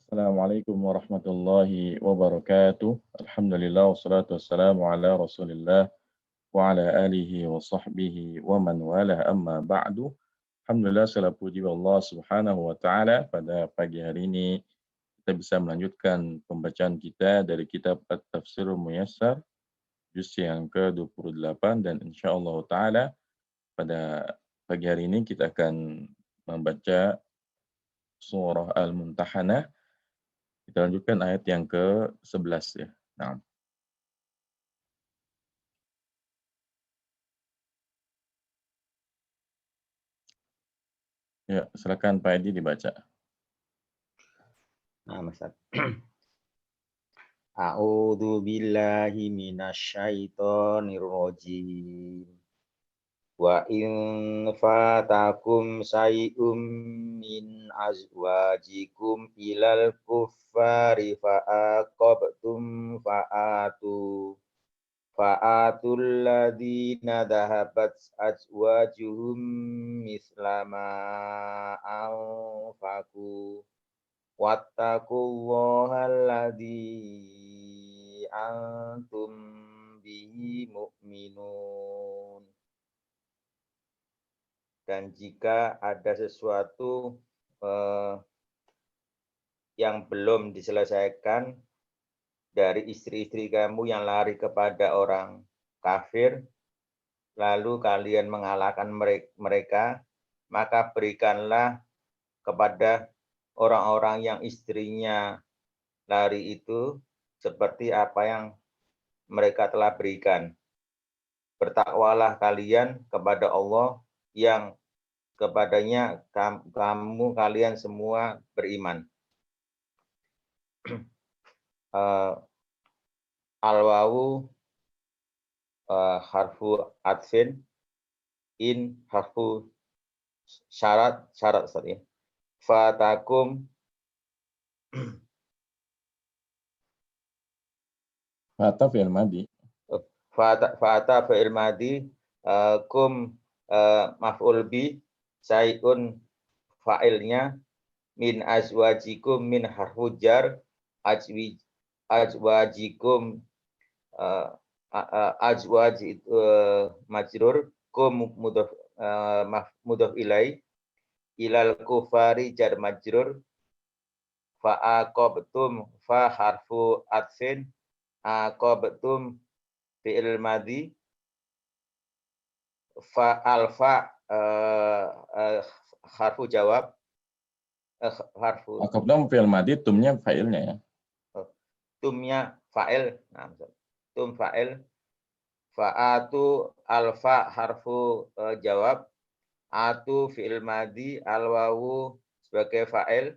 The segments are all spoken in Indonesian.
Assalamualaikum warahmatullahi wabarakatuh. Alhamdulillah wassalatu wassalamu ala Rasulillah wa ala alihi wa sahbihi wa man wala amma ba'du. Alhamdulillah segala puji bagi Allah Subhanahu wa taala pada pagi hari ini kita bisa melanjutkan pembacaan kita dari kitab At-Tafsirul Muyassar juz yang ke-28 dan insyaallah taala pada pagi hari ini kita akan membaca surah Al-Mumtahanah. Kita lanjutkan ayat yang ke-11 ya. Nah, ya, silakan Pak Edi dibaca. Nah, Mas. A'udzu billahi minasyaitonir rajim. Wa in fatakum syai'um min azwajikum ilal kuffari fa'aqabtum fa'atul ladina dhahabat azwajuhum mislama anfaqu wattaqullaha alladzi antum bihi mu'minun. Dan jika ada sesuatu yang belum diselesaikan dari istri-istri kamu yang lari kepada orang kafir, lalu kalian mengalahkan mereka, maka berikanlah kepada orang-orang yang istrinya lari itu seperti apa yang mereka telah berikan. Bertakwalah kalian kepada Allah yang kepadanya kalian semua beriman. Al-wawu harfu atfin, in harfu syarat tadi. Fatakum Fata fi'il madi. fata fi'il madi, kum maf'ul bi, sayun fa'ilnya, min azwajikum min harfu jar, azwajikum azwaj majrur, kum mudhaf ilai, ilal kufari jar majrur, fa'aqabtum fa harfu atfin, aqabtum fi'il madi, fa alfa harfu jawab, harfu Aqabtum fi'il madi, tumnya fa'ilnya ya. tumnya fa'il. Nah, tum fa'il, fa'atu alfa harfu jawab, atu fi'il madi, alwawu sebagai fa'il,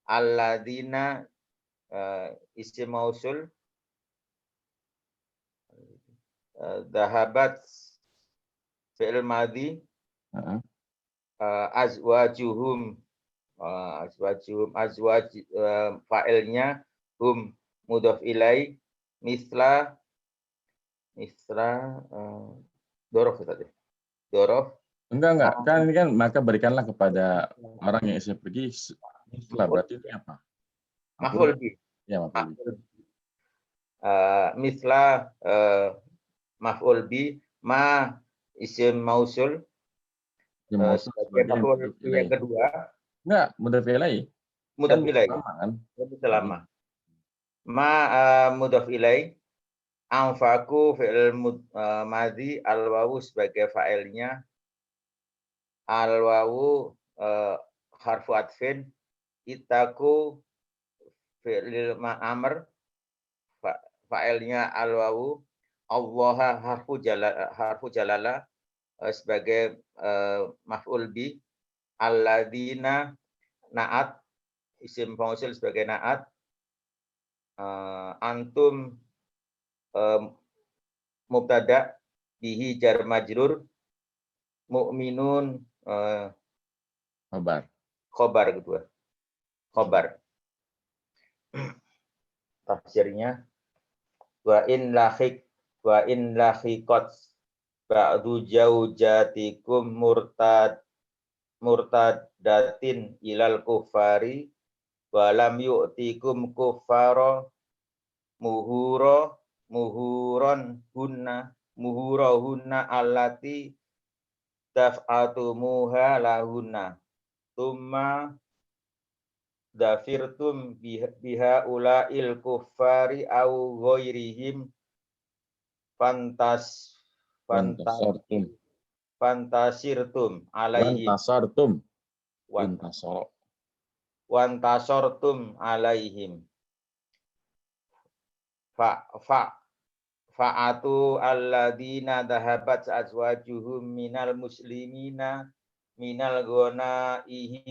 alladzina isim mausul, dhahabat fi'il madi, azwajuhum azwaj fa'ilnya, hum mudhaf ilai, misla dorof tadi. Dorof. Enggak. Kan ini kan maka berikanlah kepada orang yang istri pergi setelah, berarti itu apa? Maf'ul bi. Ya, maf'ul bi. Misla maf'ul bi, ma isim mausul sebagai maf'ul bi yang kedua. Enggak, mudhaf ilai. Mudhaf ilai. Kan? Selama. Ma mudhaf ilai, anfaku fi'il madhi, al-wawu sebagai fa'ilnya, al-wawu harfu atfin, itaku fi'il amr, fa'ilnya al-wawu, Allah harfu jalala sebagai maf'ul bi, alladzina na'at isim mausul sebagai na'at, antum mubtada, bihi jar majrur, mu'minun khobar kedua. Khobar. Tafsirnya, wa in lahiqat ba'du jaujatikum murtadatin ilal kufari walam yu'tikum kuffara muhurahunna allati daf'atumuha lahunna thumma dafirtum biha ulail kuffari au ghairihim Wantasartum. fantasirtum alaihim Intasara. wantasortum alaihim fa'atu alladina dahabat azwajuhum minal muslimina minal ghonaimi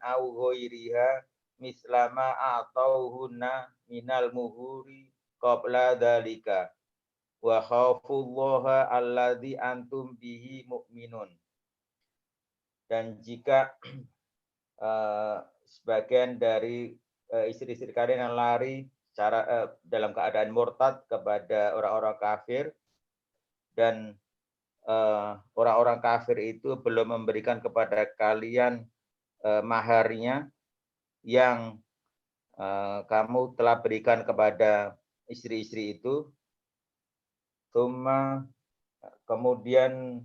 au ghairiha mislama a'tauhunna minal muhuri qabla dalika wa khaufullaha alladzi antum bihi mu'minun. Dan jika sebagian dari istri-istri kalian yang lari dalam keadaan murtad kepada orang-orang kafir dan orang-orang kafir itu belum memberikan kepada kalian maharnya yang kamu telah berikan kepada istri-istri itu, kemudian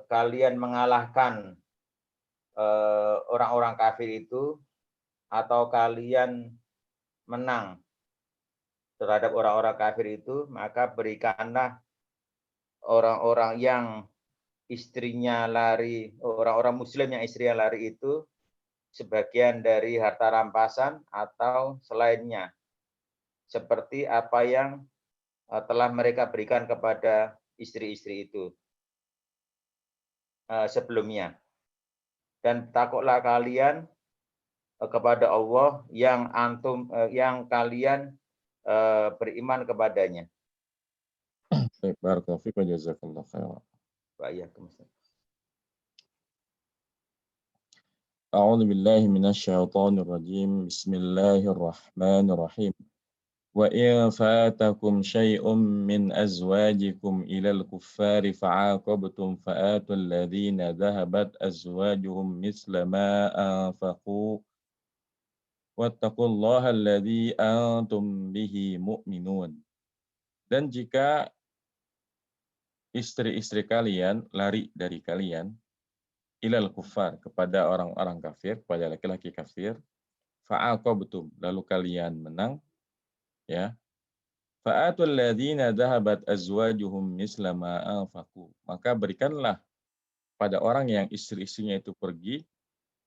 kalian mengalahkan orang-orang kafir itu atau kalian menang terhadap orang-orang kafir itu, maka berikanlah orang-orang yang istrinya lari, orang-orang muslim yang istrinya lari itu sebagian dari harta rampasan atau selainnya, seperti apa yang telah mereka berikan kepada istri-istri itu sebelumnya. Dan takutlah kalian kepada Allah yang kalian beriman kepadanya. Baik, barakallahu fiik wa jazakallahu khairan. A'udzu billahi minasyaitonir rajim. Bismillahirrahmanirrahim. Wa in fatakum syai'un min azwajikum ilal kuffari fa'aqabtum fa'atul ladzina dhahabat azwajuhum misla ma anfaqu wattaqullaha alladzi antum bihi mu'minun. Dan jika istri-istri kalian lari dari kalian ilal kuffar kepada orang-orang kafir, kepada laki-laki kafir, fa'aqabtum lalu kalian menang, ya. Fa'atul ladzina dhahabat azwajuhum misla ma anfaqu. Maka berikanlah pada orang yang istri-istrinya itu pergi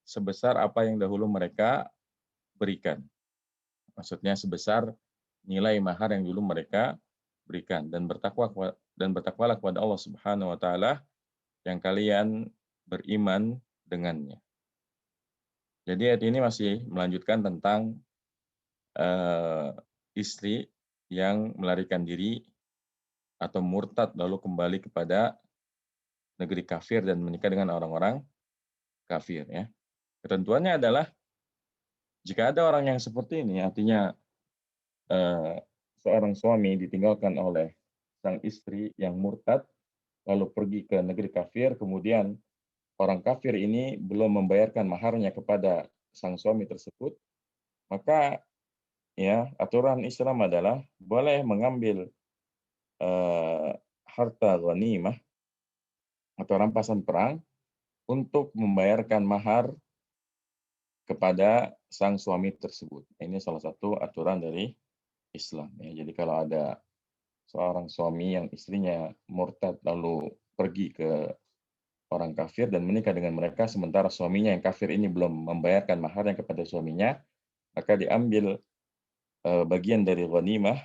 sebesar apa yang dahulu mereka berikan. Maksudnya sebesar nilai mahar yang dulu mereka berikan, dan bertakwalah kepada Allah Subhanahu wa taala yang kalian beriman dengannya. Jadi ayat ini masih melanjutkan tentang istri yang melarikan diri atau murtad lalu kembali kepada negeri kafir dan menikah dengan orang-orang kafir, ya. Ketentuannya adalah jika ada orang yang seperti ini, artinya seorang suami ditinggalkan oleh sang istri yang murtad lalu pergi ke negeri kafir, kemudian orang kafir ini belum membayarkan maharnya kepada sang suami tersebut, maka ya aturan Islam adalah boleh mengambil harta ghanimah atau rampasan perang untuk membayarkan mahar kepada sang suami tersebut. Ini salah satu aturan dari Islam, ya. Jadi kalau ada seorang suami yang istrinya murtad lalu pergi ke orang kafir dan menikah dengan mereka, sementara suaminya yang kafir ini belum membayarkan maharnya kepada suaminya, maka diambil bagian dari ghanimah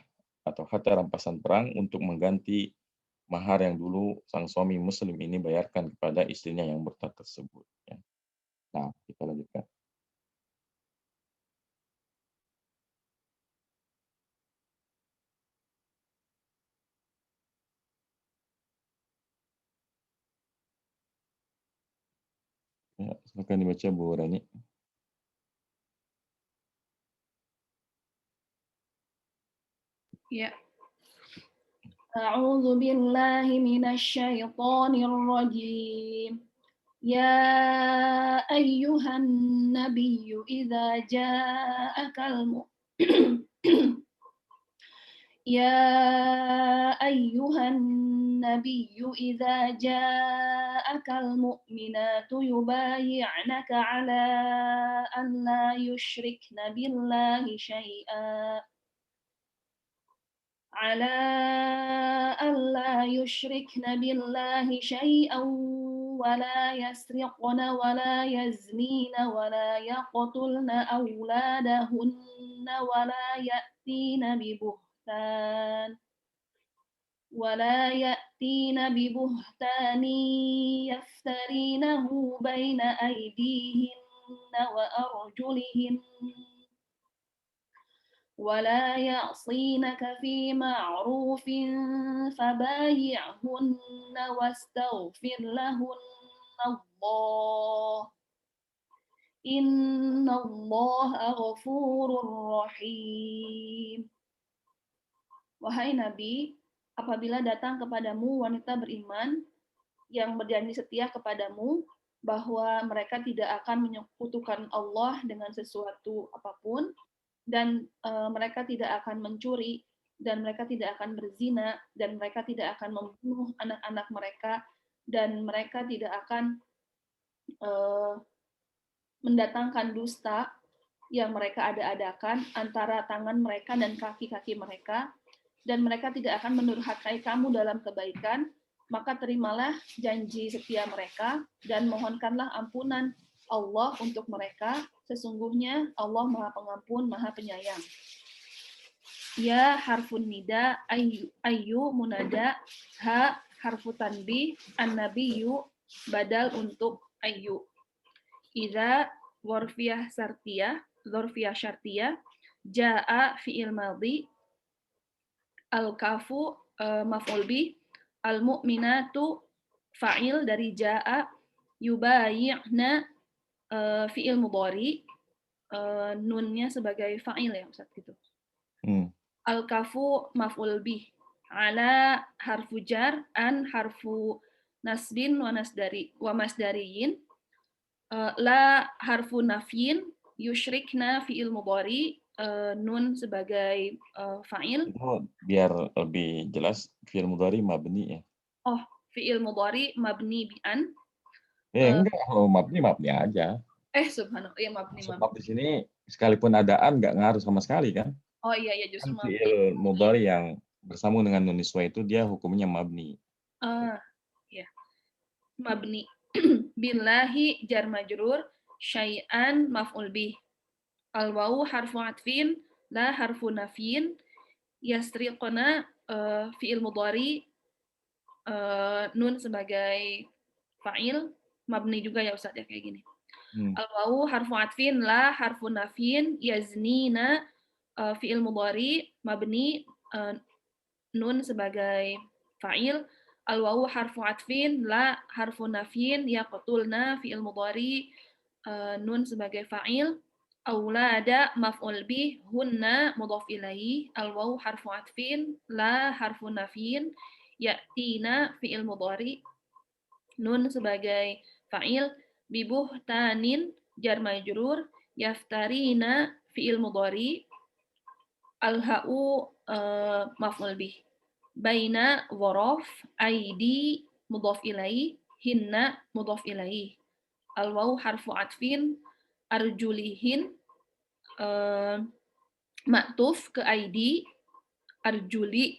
atau harta rampasan perang untuk mengganti mahar yang dulu sang suami muslim ini bayarkan kepada istrinya yang murtad tersebut, ya. Nah, kita lanjutkan. Ya, silakan dibaca Bu Rani. Ya. A'udzu billahi minasy syaithanir rajim. يا أيها النبي إذا جاءك يا أيها النبي إذا جاءك المؤمنات يبايعنك على أن لا يشركن بالله شيئا ولا يسرقن ولا يزنين ولا يأتين ببهتان يفترينه بين أيديهن وأرجلهن ولا يعصينك في معروف فبايعهن واستغفر لهن الله إن الله غفور رحيم. Wahai Nabi, apabila datang kepadamu wanita beriman yang berjanji setia kepadamu bahwa mereka tidak akan menyekutukan Allah dengan sesuatu apapun, dan mereka tidak akan mencuri, dan mereka tidak akan berzina, dan mereka tidak akan membunuh anak-anak mereka, dan mereka tidak akan mendatangkan dusta yang mereka ada-adakan antara tangan mereka dan kaki-kaki mereka, dan mereka tidak akan mendurhakai kamu dalam kebaikan, maka terimalah janji setia mereka dan mohonkanlah ampunan Allah untuk mereka. Sesungguhnya Allah Maha Pengampun, Maha Penyayang. Ya harfun nida, ayu munada, ha harfu tanbih, an-nabiyyu badal untuk ayu. Idza dzarfiyah syartiyah, jaa fi'il madhi, al-kafu maf'ul bih, al-mu'minatu fa'il dari jaa, yubayi'na fi'il mudhari, nunnya sebagai fa'il ya Ustaz gitu. Al-kafu maf'ul bih, ala harfu jar, an harfu nasbin wa masdariyin, la harfu nafyin, yushrikna fi'il mudhari, nun sebagai fa'il. Biar lebih jelas, fi'il mudhari mabni ya. Oh, fi'il mudhari mabni bi an. Enggak, kalau mabni aja. Subhanallah, ya mabni. Sebab di sini sekalipun adaan nggak ngaruh sama sekali kan? Oh iya justru mabni. Fi'il mudhari yang bersambung dengan nun niswa itu dia hukumnya mabni. Ya. Mabni. Billahi jar majrur, syai'an maf'ul bih. Al-wawu harfu atfin, la harfu nafyin, yasriqna fi'il mudhari, nun sebagai fa'il, mabni juga ya Ustaz ya kayak gini. Al-wawu harfu atfin, la harfu nafyin, yaznina fi'il mudhari, mabni, nun sebagai fa'il. Al-wawu harfu atfin, la harfu nafyin, yaqtulna fi'il mudhari, nun sebagai fa'il. Aulada maf'ul bih, hunna mudhaf ilaihi, al-wawu harfu atfin, la harfu nafyin, ya'tina fi'il mudhari, nun sebagai fa'il. Bibuhtanin jar majrur, yaftarina fi'il mudhari, al-ha'u maf'ul bih. Baina dhorof, aidi mudhaf ilaihi, hinna mudhaf ilaihi. Al-wawu harfu atfin, arjulihin maktuf ke aidi, arjuli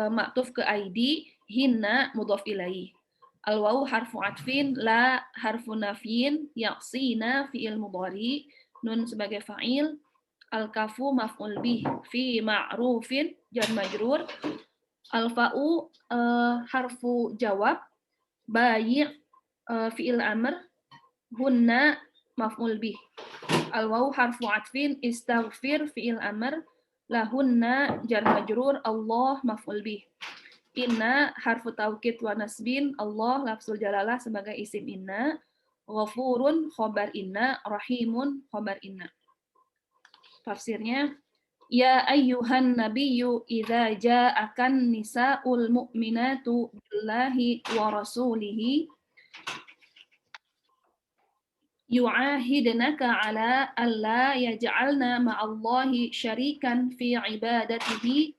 maktuf ke aidi, hinna mudhaf ilaihi. Al-wawu harfu atfin, la harfu nafyin, yaqsina fi'il mudhari, nun sebagai fa'il. Al-kafu maf'ul bih, fi ma'rufin jar majrur. Al-fa'u harfu jawab, bayi' fi'il amr, hunna maf'ul bih. Al-wawu harfu atfin, istaghfir fi'il amr, lahunna jar majrur, Allah maf'ul bih. Inna harfu taukid wa nasbin, Allah lafzul jalalah sebagai isim inna, ghafurun khobar inna, rahimun khobar inna. Tafsirnya, ya ayyuhan nabiyyu idza ja'akan nisa'ul mu'minatu billahi wa rasulihi yu'ahidnaka ala alla yaj'alna ma'allahi syarikan fi ibadatihi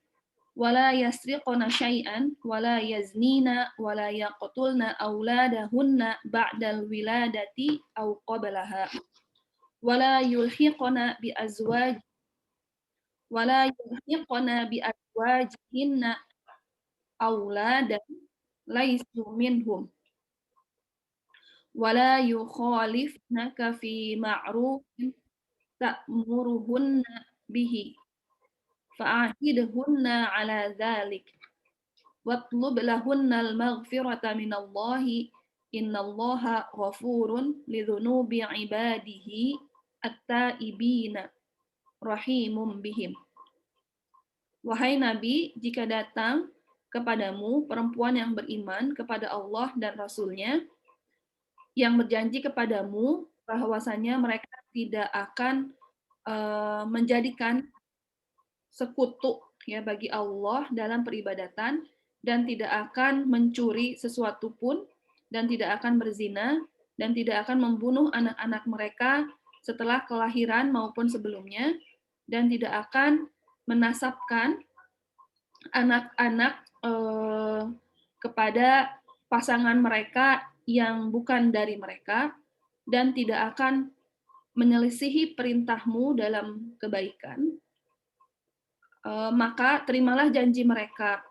wa la yasriqna syai'an wa la yaznina wa la yaqtulna auladahunna ba'dal wiladati aw qablaha wa la yulhiqna bi azwajihinna auladan laisu minhum wala yukhalifnaka fi ma'rufin ta'muruhunna bihi fa'ahidhunna ala dhalik watlub lahunna al-maghfirata minallahi innallaha ghafurun lidhunubi ibadihi at-taibina rahimum bihim. Wahai Nabi, jika datang kepadamu perempuan yang beriman kepada Allah dan Rasul-Nya, yang berjanji kepadamu bahwasanya mereka tidak akan menjadikan sekutu ya bagi Allah dalam peribadatan dan tidak akan mencuri sesuatu pun dan tidak akan berzina dan tidak akan membunuh anak-anak mereka setelah kelahiran maupun sebelumnya dan tidak akan menasabkan anak-anak kepada pasangan mereka yang bukan dari mereka dan tidak akan menyelisihi perintahmu dalam kebaikan, maka terimalah janji mereka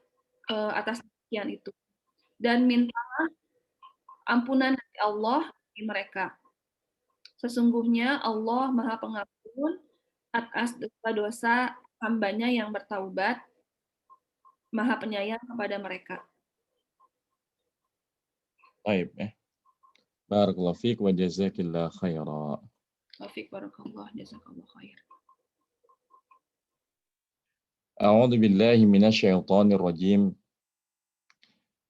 atas demikian itu dan mintalah ampunan dari Allah bagi mereka. Sesungguhnya Allah Maha Pengampun atas dosa-dosa hambanya yang bertaubat, Maha Penyayang kepada mereka. Baik, barakallahu fiik wa jazakillah khairan. Wafiq barakallah jazakallah khair. A'udzu billahi minasyaitonir rajim.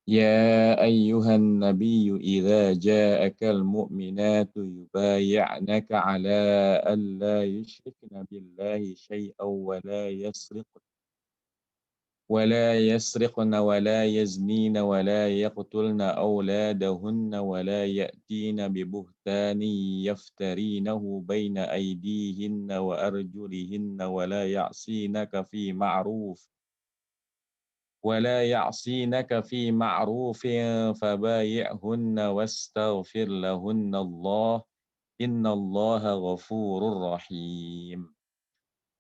يا أيها النبي إذا جاءك المؤمنات يبايعنك على ألا يشركن بالله شيئا ولا يسرقن ولا يزنين ولا يقتلن أولادهن ولا يأتين ببهتان يفترينه بين أيديهن وأرجلهن ولا يعصينك في معروف فبايعهن واستغفر لهن الله إن الله غفور رحيم.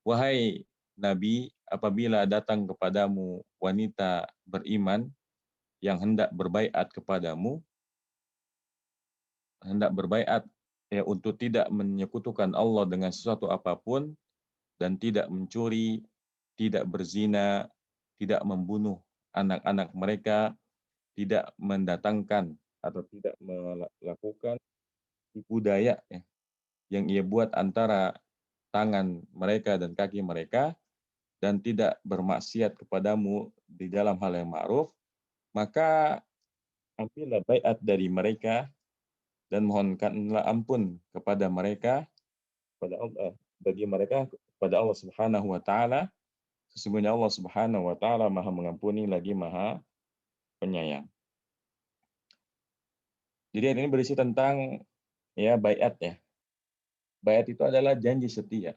Wahai Nabi, apabila datang kepadamu wanita beriman yang hendak berbaiat kepadamu, untuk tidak menyekutukan Allah dengan sesuatu apapun dan tidak mencuri, tidak berzina, tidak membunuh anak-anak mereka, tidak mendatangkan atau tidak melakukan tipu daya yang ia buat antara tangan mereka dan kaki mereka, dan tidak bermaksiat kepadamu di dalam hal yang ma'ruf, maka ambillah baiat dari mereka dan mohonkanlah ampun kepada mereka, bagi mereka kepada Allah Subhanahu wa taala. Sesungguhnya Allah Subhanahu wa taala Maha mengampuni lagi Maha penyayang. Jadi ini berisi tentang baiat ya. Baiat itu adalah janji setia.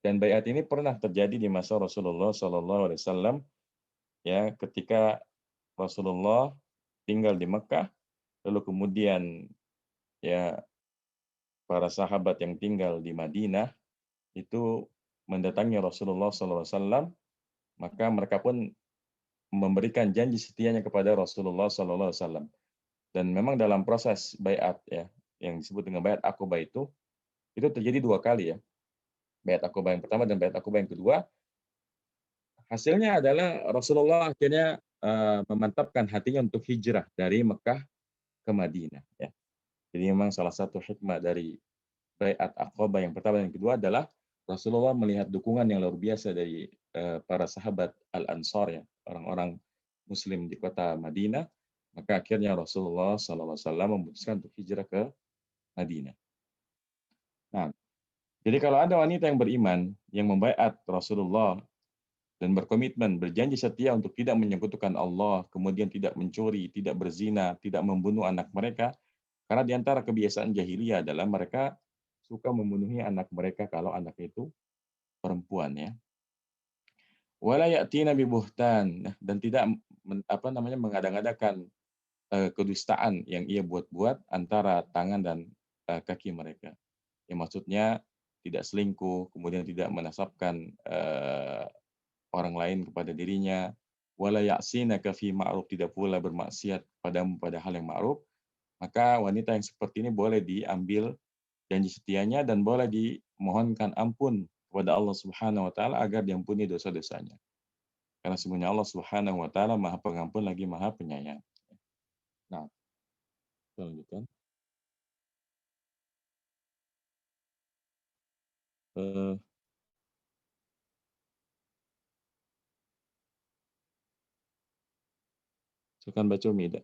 Dan baiat ini pernah terjadi di masa Rasulullah SAW ya, ketika Rasulullah tinggal di Mekah, lalu kemudian ya para sahabat yang tinggal di Madinah itu mendatangi Rasulullah SAW, maka mereka pun memberikan janji setianya kepada Rasulullah SAW. Dan memang dalam proses baiat ya, yang disebut dengan baiat Aqabah itu terjadi 2 kali ya. Baiat Aqabah yang pertama dan baiat Aqabah yang kedua. Hasilnya adalah Rasulullah akhirnya memantapkan hatinya untuk hijrah dari Mekah ke Madinah ya. Jadi memang salah satu hikmah dari baiat Aqabah yang pertama dan yang kedua adalah Rasulullah melihat dukungan yang luar biasa dari para sahabat Al-Ansar ya, orang-orang Muslim di kota Madinah, maka akhirnya Rasulullah SAW memutuskan untuk hijrah ke Madinah. Nah, jadi kalau ada wanita yang beriman yang membaiat Rasulullah dan berkomitmen, berjanji setia untuk tidak menyekutukan Allah, kemudian tidak mencuri, tidak berzina, tidak membunuh anak mereka, Karena di antara kebiasaan jahiliyah adalah mereka suka membunuhi anak mereka kalau anak itu perempuan ya. Wala ya'tina bi buhtan, dan tidak mengada-ngadakan kedustaan yang ia buat-buat antara tangan dan kaki mereka. Yang maksudnya tidak selingkuh, kemudian tidak menasabkan orang lain kepada dirinya. Wala ya'sinaka fi ma'ruf, tidak pula bermaksiat padamu pada hal yang ma'ruf. Maka wanita yang seperti ini boleh diambil janji setianya dan boleh dimohonkan ampun kepada Allah Subhanahu wa taala agar diampuni dosa-dosanya. Karena sebenarnya Allah Subhanahu wa taala Maha Pengampun lagi Maha Penyayang. Nah, lanjutkan. Silakan baca Umida.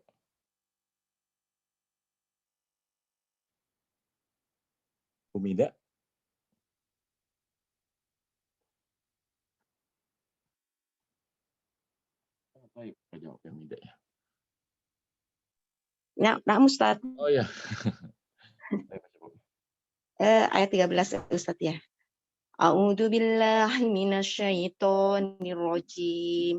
Umida. Baik, jawab yang Umida ya. Nah, Ustaz. Oh ya. Ayat 13 Ustaz ya. A'udzu billahi minasyaitonir rajim.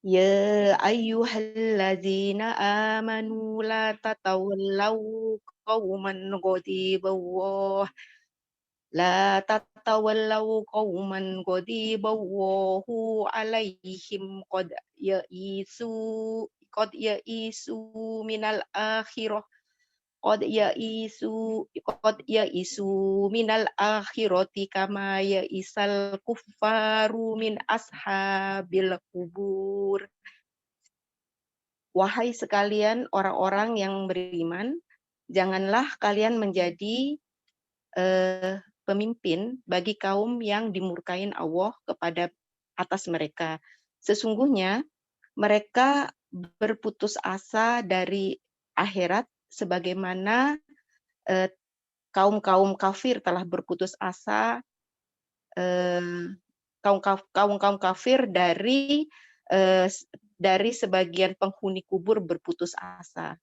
Ya ayyuhalladzina amanu la tatawallaw qauman ghadiballah la tatawallaw qauman ghadiballahu alaihim qad ya'isu minal akhirah qad ya'isu minal akhirati kama ya'isal kuffaru min ashabil kubur. Wahai sekalian orang-orang yang beriman, janganlah kalian menjadi pemimpin bagi kaum yang dimurkain Allah kepada atas mereka. Sesungguhnya mereka berputus asa dari akhirat sebagaimana kaum-kaum kafir telah berputus asa, kaum kafir dari sebagian penghuni kubur berputus asa.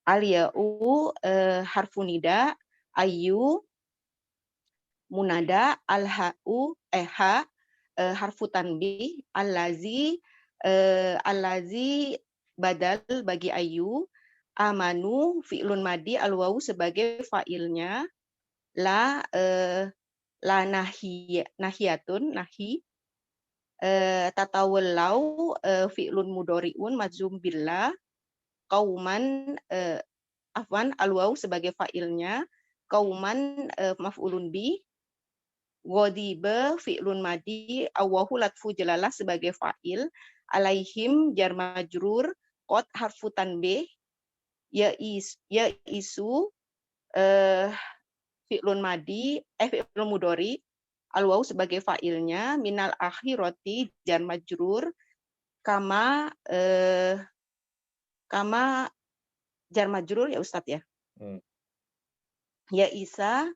Al-ya'u harfunida, ayu munada, al-ha'u harfu tanbih, allazi badal bagi ayu, amanu fi'lun madi, al-wawu sebagai fa'ilnya, la nahiyatun nahi, tatawallau fi'lun mudhari'un majzum billah, qauman al-wawu sebagai fa'ilnya, qauman maf'ulun bi, ghadiba fi'lun madi, awahu latfu jalalah sebagai fa'il, alaihim jar majrur, qad harfu tanbih, isu fi'lun madi, fi'lun mudhari, al-wawu sebagai fa'ilnya, minal akhirati jar majrur, kama jar majrur ya Ustadz ya. Ya isa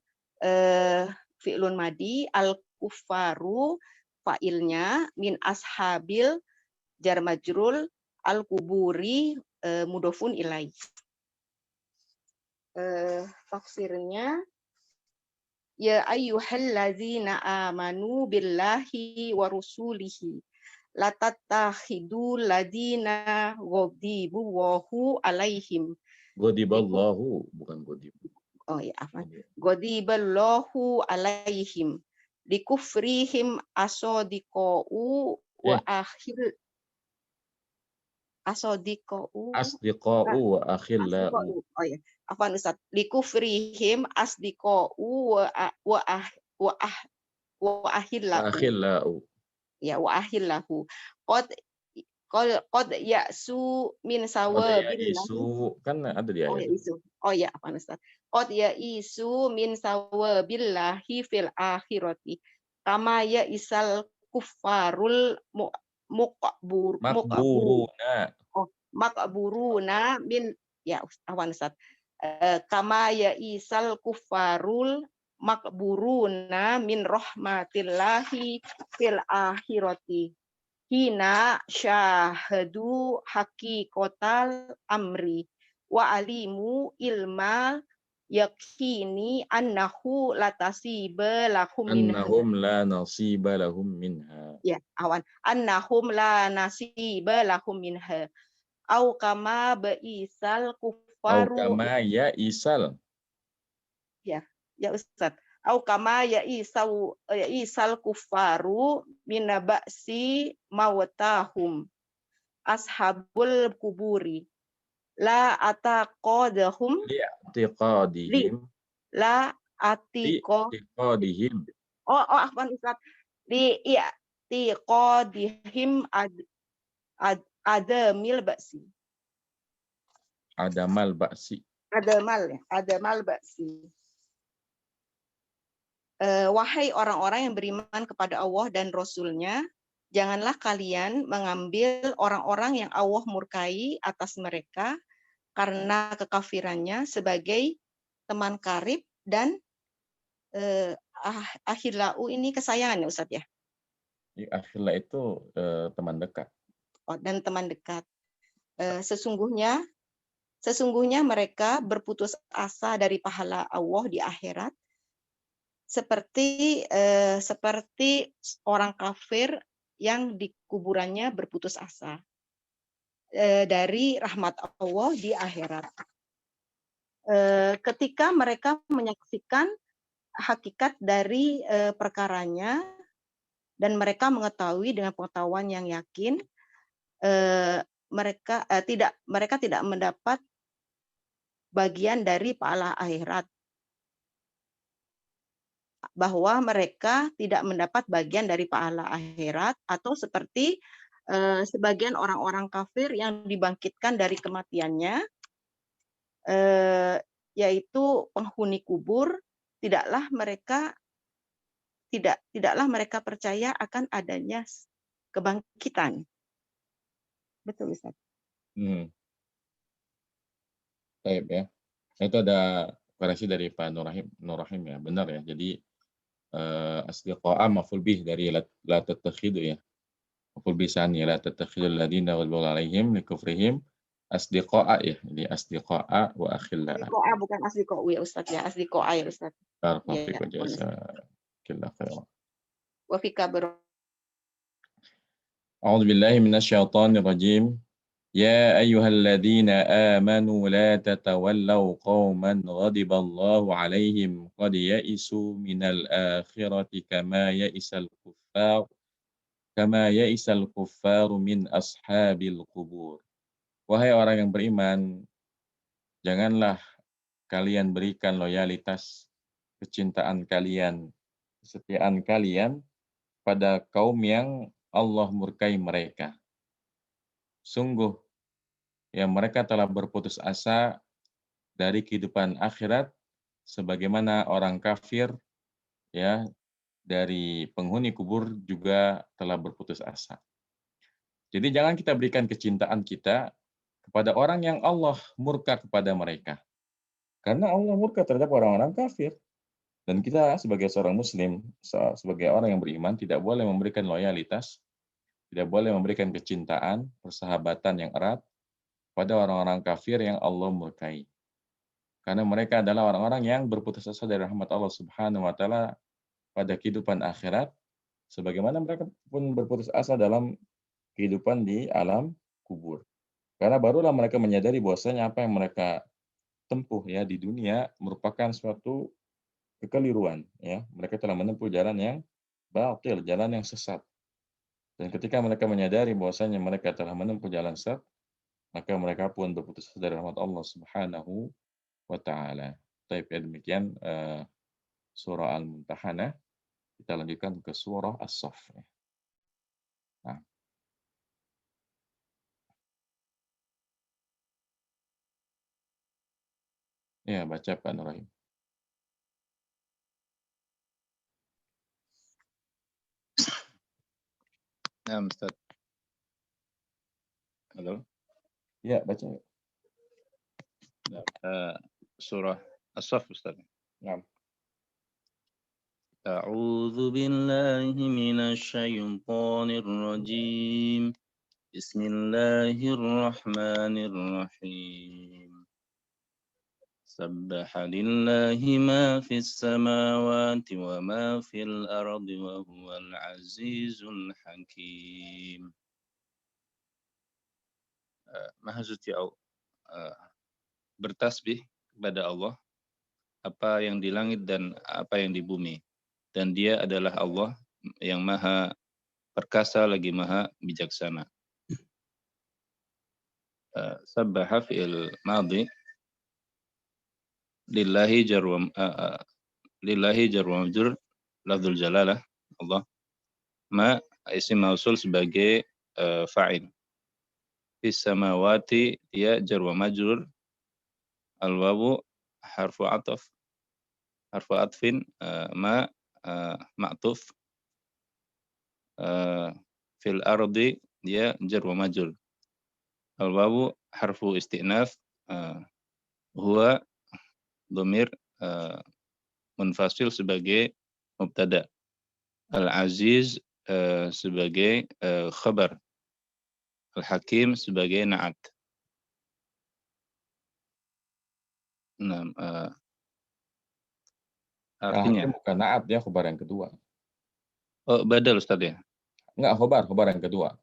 fi'lun madi, al-kuffaru fa'ilnya, min ashabil jar majrur, al-kuburi mudhofun ilaih. Tafsirnya, ya ayyuhallazina amanu billahi wa rusulihi la tattakhidul ladina ghadiballahu alaihim. Ghadiballahu, bukan ghadibu. Oh ya, afwan. Ghadiballahu alaihim likufrihim asadiqu wa akhil asadiqu wa akhillau. Oh ya, afwan Ustaz. Likufrihim asdiqu wa ahillahu. Ya, wa ahillahu. Qad ya'su min sawabillahi. Kan ada di ayat. Oh ya, apa Ustaz? Qad ya'isu min sawabillahi fil akhirati. Kama ya'isal kuffarul makburuna min, ya apa Ustaz? Kama ya'isal kuffarul makburuna min rahmatillahi fil akhirati. hina syahadu haqiqatal amri wa alimu ilma yakini annahu latasiba lahum minha. Annahum la nasiba lahum minha. Ya, awan. Annahum la nasiba lahum minha. Au kama ba'isal Au kufaru. kama ya isal. Ya, ya Ustaz. Au kama ya isal kufaru mina ba'si mawtahum ashabul kuburi la ataqadahum Li'tiqadihim. la atiko Li'tiqadihim. afwan Ustaz, li i'tiqadihim adamil ba'si. Adamal ba'si. Adamal ba'si. Wahai orang-orang yang beriman kepada Allah dan Rasul-Nya, janganlah kalian mengambil orang-orang yang Allah murkai atas mereka karena kekafirannya sebagai teman karib dan akhillau ini kesayangan ya Ustaz ya. Akhillah itu teman dekat. Oh, dan teman dekat. Sesungguhnya mereka berputus asa dari pahala Allah di akhirat seperti orang kafir yang di kuburannya berputus asa dari rahmat Allah di akhirat. Ketika mereka menyaksikan hakikat dari perkaranya dan mereka mengetahui dengan pengetahuan yang yakin, mereka tidak mendapat bagian dari pahala akhirat, bahwa mereka tidak mendapat bagian dari pahala akhirat, atau seperti sebagian orang-orang kafir yang dibangkitkan dari kematiannya, yaitu penghuni kubur, tidaklah mereka percaya akan adanya kebangkitan. Betul Ustaz. Baik ya. Itu ada koreksi dari Pak Nurrahim ya, benar ya. Jadi asdiqa'a maf'ul bih dari la tattakhidu ya. Maf'ul bih tsani la tattakhidul ladina ghadiba 'alaihim likufrihim asdiqa'a ya. Jadi asdiqa'a wa akhilla. Asdiqa'a bukan asdiqa'u ya Ustaz ya. Asdiqa'a ya Ustaz. Barakallahu fikum jazakallahu khairan. Wa fika A'udzu billahi minasyaitonir rajim. يا أيها الذين آمنوا لا تتولوا قوما غضب الله عليهم قد يئسوا من الآخرة كما يئس الكفار من أصحاب القبور. Wahai orang yang beriman, janganlah kalian berikan loyalitas, kecintaan kalian, kesetiaan kalian pada kaum yang Allah murkai mereka. Sungguh, ya mereka telah berputus asa dari kehidupan akhirat, sebagaimana orang kafir ya dari penghuni kubur juga telah berputus asa. Jadi jangan kita berikan kecintaan kita kepada orang yang Allah murka kepada mereka. Karena Allah murka terhadap orang-orang kafir. Dan kita sebagai seorang muslim, sebagai orang yang beriman, tidak boleh memberikan loyalitas, tidak boleh memberikan kecintaan, persahabatan yang erat pada orang-orang kafir yang Allah murkai. Karena mereka adalah orang-orang yang berputus asa dari rahmat Allah Subhanahu wa taala pada kehidupan akhirat, sebagaimana mereka pun berputus asa dalam kehidupan di alam kubur. Karena barulah mereka menyadari bahwasanya apa yang mereka tempuh ya di dunia merupakan suatu kekeliruan ya. Mereka telah menempuh jalan yang batil, jalan yang sesat. Dan ketika mereka menyadari bahwasanya mereka telah menempuh jalan sesat, maka mereka pun berputus asa dari rahmat Allah Subhanahu wa taala. Baik, ya demikian surah Al-Mumtahanah. Kita lanjutkan ke surah As-Saff. Nah. Ya, baca Pak Nurrahim. Nah, Ustaz. Halo. Ya, baca. Surah As-Saff, Ustaz. Nah. أعوذ بالله من الشيطان الرجيم بسم الله الرحمن الرحيم سبح لله ما في السماوات وما في الأرض وهو العزيز الحكيم. Maha suci bertasbih kepada Allah apa yang di langit dan apa yang di bumi, dan Dia adalah Allah yang maha perkasa lagi maha bijaksana. Sabbaha fi'il madhi lillahi jarwa lillahi jarwa majrur lafdzul jalalah Allah, ma isim mausul sebagai fa'il. Fis samawati dia jarwa majrur, al wawu harfu atfin, ma ma'tuf, fil ardi dia jar wa majrur, al wawu harfu istinaf, huwa dhamir munfasil sebagai mubtada, al aziz sebagai khabar, al hakim sebagai na'at. Nah, artinya Al-Hakim bukan naat, ya khobar yang kedua. badal Ustaz ya. Enggak, khobar yang kedua.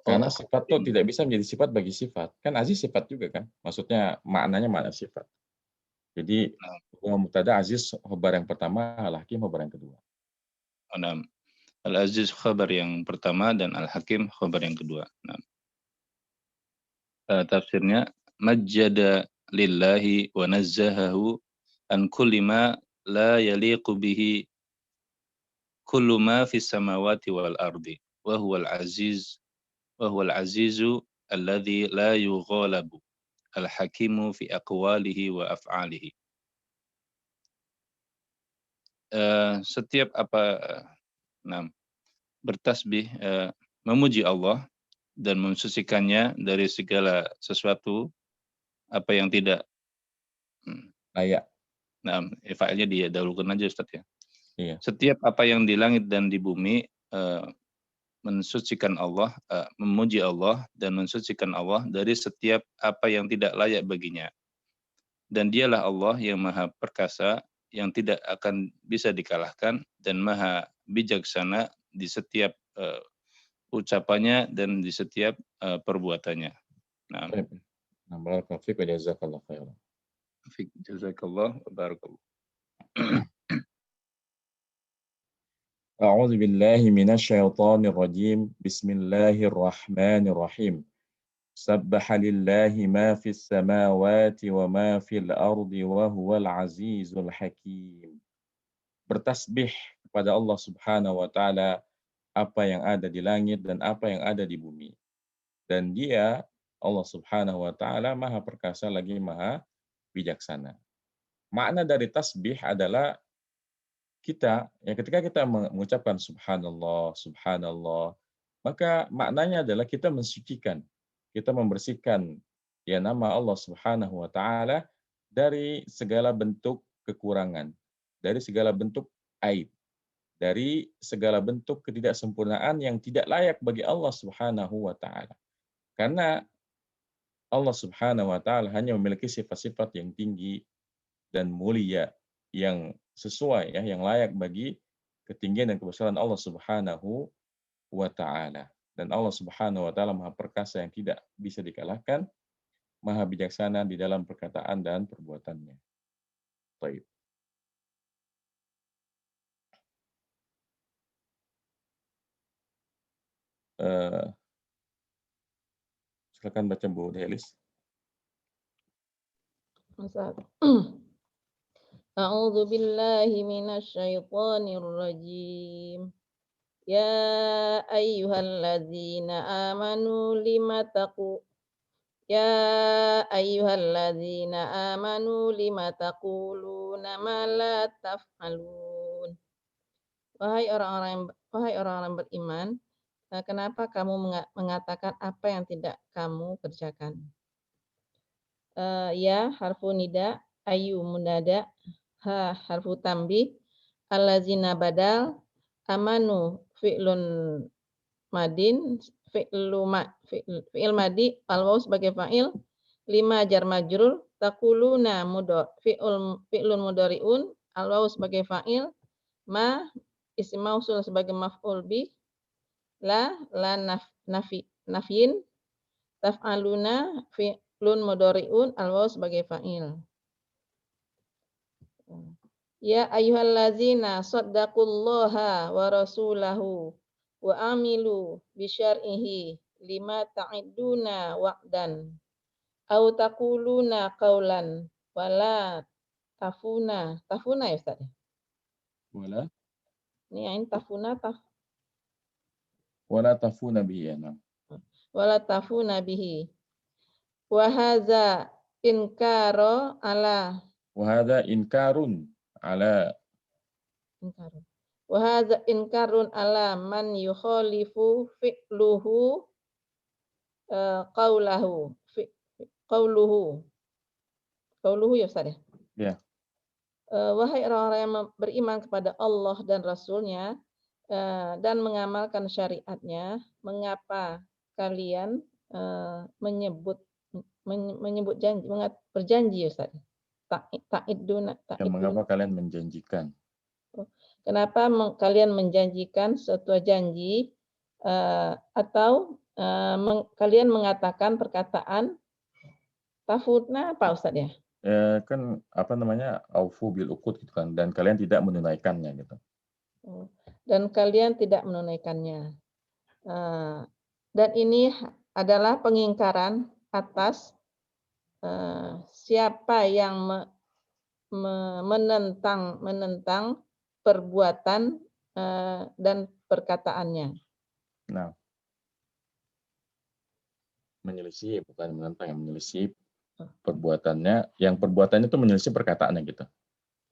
Karena sifat itu tidak bisa menjadi sifat bagi sifat. Kan aziz sifat juga kan? Maksudnya maknanya makna sifat. Jadi mubtada aziz khobar yang pertama, al-hakim khobar yang kedua. Nah, al-aziz khabar yang pertama dan al-hakim khabar yang kedua. Nah, tafsirnya majjada lillahi wa nazzahahu an kulli ma la yaliqu bihi kullu ma fis samawati wal ardi wa huwal azizu alladhi la yughalabu al-hakimu fi aqwalihi wa af'alihi. Setiap bertasbih, memuji Allah dan mensucikannya dari segala sesuatu apa yang tidak layak. Nah, fa'ilnya dia dahulukan aja Ustaz ya. Iya. Setiap apa yang di langit dan di bumi mensucikan Allah, memuji Allah dan mensucikan Allah dari setiap apa yang tidak layak baginya. Dan dialah Allah yang maha perkasa, yang tidak akan bisa dikalahkan, dan maha bijaksana di setiap ucapannya dan di setiap perbuatannya. Nah, barakallahu fiik wa jazakallahu khairan. Jazakallah wa barakallah. A'udzu billahi minasyaitonir rajim. Bismillahirrahmanirrahim. Sabbaha lillahi ma fis samawati wa ma fil ardi wa huwal azizul hakim. Bertasbih kepada Allah Subhanahu wa taala apa yang ada di langit dan apa yang ada di bumi. Dan Dia Allah Subhanahu wa taala maha perkasa lagi maha bijaksana. Makna dari tasbih adalah kita, ya ketika kita mengucapkan subhanallah, subhanallah, maka maknanya adalah kita mensucikan, kita membersihkan ya nama Allah Subhanahu wa taala dari segala bentuk kekurangan, dari segala bentuk aib, dari segala bentuk ketidaksempurnaan yang tidak layak bagi Allah Subhanahu wa taala. Karena Allah Subhanahu wa taala hanya memiliki sifat-sifat yang tinggi dan mulia yang sesuai ya, yang layak bagi ketinggian dan kebesaran Allah Subhanahu wa taala. Dan Allah Subhanahu wa taala Maha perkasa yang tidak bisa dikalahkan, Maha bijaksana di dalam perkataan dan perbuatannya. Baik. Silakan baca Bu Delis. A'udzu billahi minasyaitonir rajim. Ya ayyuhalladzina amanu lima taquluna ma la taf'alun. Wahai orang-orang beriman, kenapa kamu mengatakan apa yang tidak kamu kerjakan? Ya harfu nida, ayu munada, ha harfu tambih, allazina badal, amanu fi'lun madin, fi'il madi, al-waw sebagai fa'il, 5 jar majrur, taquluna fi'lun mudhari'un, al-waw sebagai fa'il, ma isim mausul sebagai maf'ul bih, la nafyin, taf'aluna fi'lun mudhari'un, al-waw sebagai fa'il. Ya ayyuhallazina saddaqullaha wa rasulahu wa amilu bisyar'ihi lima ta'iduna wa'dan au taquluna qawlan wala tafuna ya Ustaz. Wala Ini ain tafuna wala tafuna bihi ya. Nah. wala tafuna bihi. Wa hadza inkaro ala Wa hadza inkarun ala inkarun. Wa hadza inkarun ala man yukhalifu fi'luhu qawluhu ya Ustaz ya. ya. Wahai orang-orang yang beriman kepada Allah dan Rasul-Nya dan mengamalkan syariatnya, mengapa kalian menyebut janji, berjanji ya Ustaz? Mengapa kalian menjanjikan? Kenapa kalian menjanjikan suatu janji atau kalian mengatakan perkataan tafutna apa Ustaz ya? Kan apa namanya aufu bil uqud gitu kan, dan kalian tidak menunaikannya gitu. Dan kalian tidak menunaikannya. Dan ini adalah pengingkaran atas siapa yang menentang perbuatan dan perkataannya. Nah, menyelisih bukan menentang, yang menyelisih perbuatannya, yang perbuatannya itu menyelisih perkataannya gitu.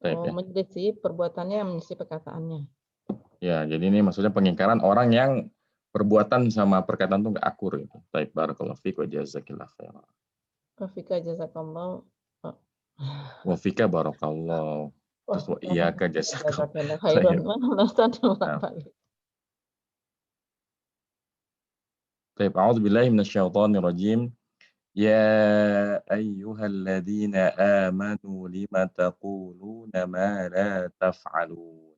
Ya. Menyelisih perbuatannya, menyelisih perkataannya. Ya, jadi ini maksudnya pengingkaran orang yang perbuatan sama perkataan itu nggak akur gitu. Baik, barakallahu fiik wa jazakillahu khairan. Wa fika jazakallahu. Wa fika barakallahu. Terus wa iyyaka jazakallahu khairan. Baik, a'udzu billahi minasyaitonir rajim. Ya ayyuhalladzina amanu lima taquluna ma la taf'alun.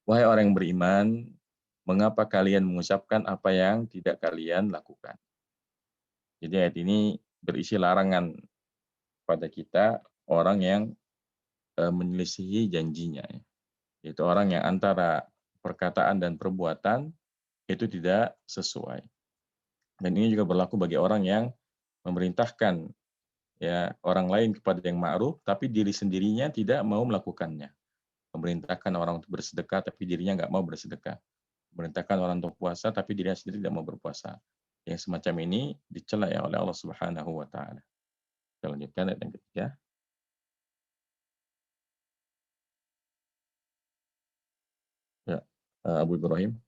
Wahai orang yang beriman, mengapa kalian mengucapkan apa yang tidak kalian lakukan? Jadi ayat ini berisi larangan pada kita orang yang menyelisihi janjinya. Yaitu orang yang antara perkataan dan perbuatan itu tidak sesuai. Dan ini juga berlaku bagi orang yang memerintahkan ya orang lain kepada yang ma'ruf, tapi diri sendirinya tidak mau melakukannya. Memerintahkan orang untuk bersedekah, tapi dirinya nggak mau bersedekah. Memerintahkan orang untuk puasa, tapi dirinya sendiri tidak mau berpuasa. Yang semacam ini dicela ya oleh Allah Subhanahu wa Ta'ala. Kita lanjutkan ayat yang ketiga. Ya, Abu Ibrahim.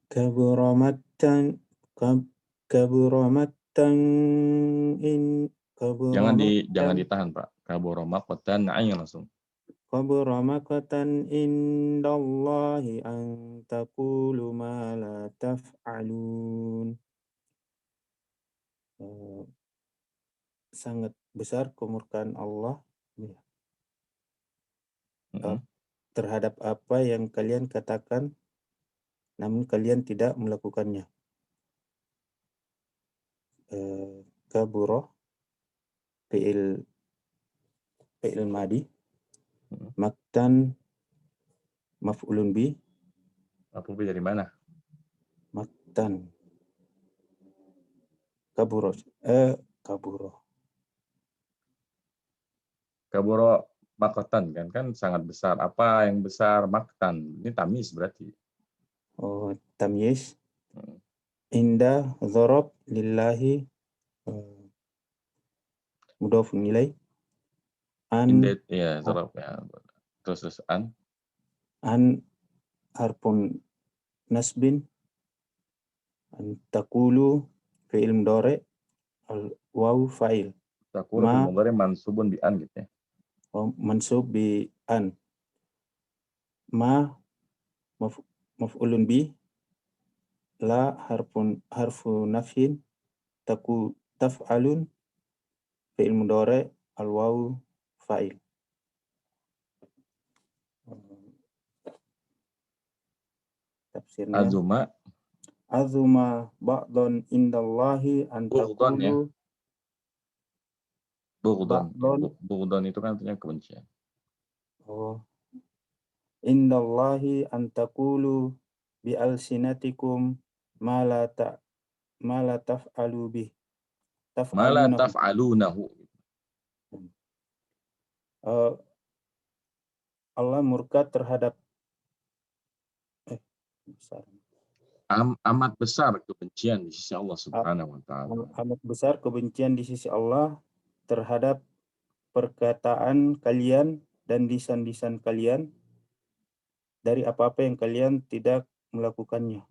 Kaburamatan Jangan ditahan Pak. Kaburamatan langsung. Kaburamatan indallahi an taqulu ma la taf'alun. Sangat besar kemurkaan Allah terhadap apa yang kalian katakan, namun kalian tidak melakukannya. Kabura fi'il madi, maktan maf'ulun bi. Maf'ul bi dari mana? Maktan. Kabura. Kabura maktan kan sangat besar. Apa yang besar? Maktan. Ini tamyiz berarti. Oh, tamyiz. Inda dzarab lillahi mudhafun ilaih. Ya, dzarab ya. Terus an harfun nasbin, an taqulu fi'il mudhari, waw fa'il. Takulu Ma- fil mudhari mansubun bi an gitu ya. Mansub bi an. Ma maf'ulun bi. La harfu nafyin. Taf'alun fi'il mudhari al waw fa'il. Tafsirnya azuma ba'dun indallahi an Bughdon ya. taqulu ba'dun. Bughdon itu kan artinya kebencian. Indallahi an taqulu bi alsinatikum ma la taf'alu bih. Mala Taf'alunahu. taf'alunahu. Allah murka terhadap besar. Amat besar kebencian di sisi Allah Subhanahu wa taala. Amat besar kebencian di sisi Allah terhadap perkataan kalian dan lisan-lisan kalian dari apa-apa yang kalian tidak melakukannya.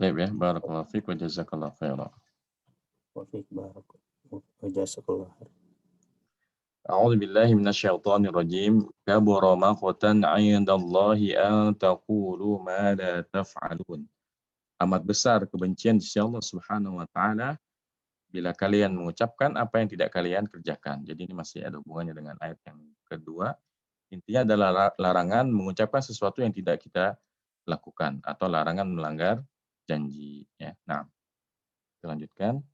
Baik ya, barakallahu fiik wa jazakallahu khairan. Wa fiik barakallahu wa jazakallahu khairan. A'udzu billahi minasyaitonir rajim. Kabura maqtan 'indallahi an taqulu ma la taf'alun. Amat besar kebencian di sisi Allah Subhanahu wa taala bila kalian mengucapkan apa yang tidak kalian kerjakan. Jadi ini masih ada hubungannya dengan ayat yang kedua. Intinya adalah larangan mengucapkan sesuatu yang tidak kita lakukan atau larangan melanggar janji ya. Nah, kita lanjutkan.